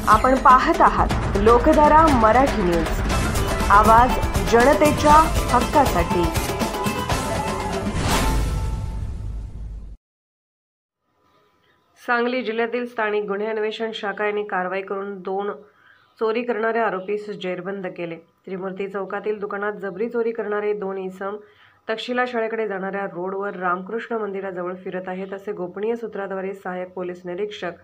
आपण पाहत आहात लोकधारा मराठी न्यूज, आवाज जनतेच्या हक्कासाठी। सांगली जिल्ह्यातील स्थानिक गुन्हे अन्वेषण शाखा यांनी कारवाई करून 2 चोरी करणाऱ्या आरोपीस जेरबंद केले। त्रिमूर्ती चौकातील दुकानात जबरी चोरी करणारे 2 इसम तक्षशिला शाळेकडे जाणाऱ्या रोडवर रामकृष्ण मंदिराजवळ फिरत आहेत, असे गोपनीय सूत्राद्वारे सहाय्यक पोलीस निरीक्षक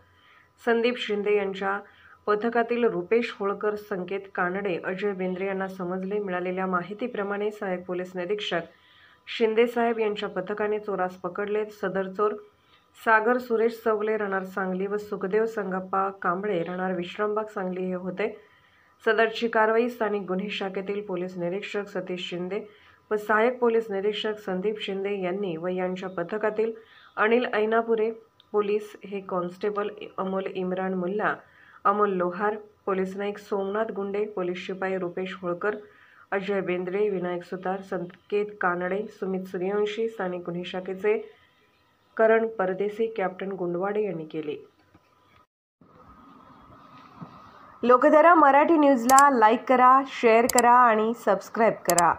संदीप शिंदे यांच्या पथकातील रुपेश होळकर, संकेत कानडे, अजय बेंद्रे यांना समजले। मिळालेल्या माहितीप्रमाणे सहाय्यक पोलीस निरीक्षक शिंदे साहेब यांच्या पथकाने चोरास पकडले। सदर चोर सागर सुरेश चौगले राहणार सांगली व सुखदेव संगप्पा कांबळे राहणार विश्रामबाग सांगली हे होते। सदरची कारवाई स्थानिक गुन्हे शाखेतील पोलीस निरीक्षक सतीश शिंदे व सहाय्यक पोलीस निरीक्षक संदीप शिंदे यांनी व यांच्या पथकातील अनिल ऐनापुरे, पोलीस हे कॉन्स्टेबल अमोल इम्रान मुल्ला, अमोल लोहार, पोलीस नाईक सोमनाथ गुंडे, पोलीस शिपाई रुपेश होळकर, अजय बेंद्रे, विनायक सुतार, संकेत कानडे, सुमित सूर्यवंशी, स्थानिक गुन्हे शाखेचे करण परदेसी, कॅप्टन गुंडवाडे यांनी केले। लोकधारा मराठी न्यूजला लाईक करा, शेअर करा आणि सबस्क्राईब करा।